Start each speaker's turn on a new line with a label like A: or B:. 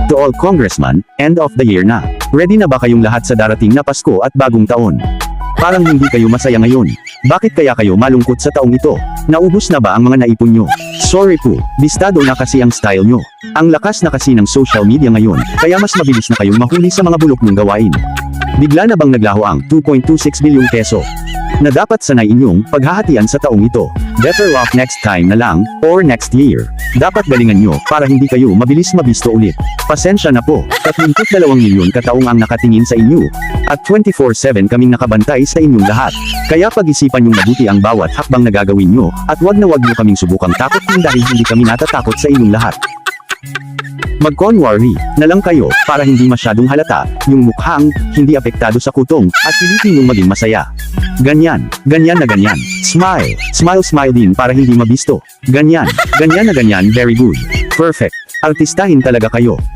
A: To all congressman, end of the year na. Ready na ba kayong lahat sa darating na Pasko at bagong taon? Parang hindi kayo masaya ngayon. Bakit kaya kayo malungkot sa taong ito? Naubos na ba ang mga naipon nyo? Sorry po, bistado na kasi ang style nyo. Ang lakas na kasi ng social media ngayon, kaya mas mabilis na kayong mahuli sa mga bulok ng gawain. Bigla na bang naglaho ang 2.26 bilyong peso na dapat sanay inyong paghahatian sa taong ito? Better off next time na lang, or next year. Dapat galingan nyo para hindi kayo mabilis mabisto ulit. Pasensya na po, 32 milyon kataong ang nakatingin sa inyo, at 24/7 kaming nakabantay sa inyong lahat. Kaya pag-isipan nyong mabuti ang bawat hakbang na gagawin nyo, at wag na wag nyo kaming subukang takotin dahil hindi kami natatakot sa inyong lahat. Mag-conworry na lang kayo para hindi masyadong halata yung mukhang hindi apektado sa kutong at pilitin yung maging masaya. Ganyan, ganyan na ganyan. Smile, smile, smile din para hindi mabisto. Ganyan, ganyan na ganyan, very good. Perfect. Artistahin talaga kayo.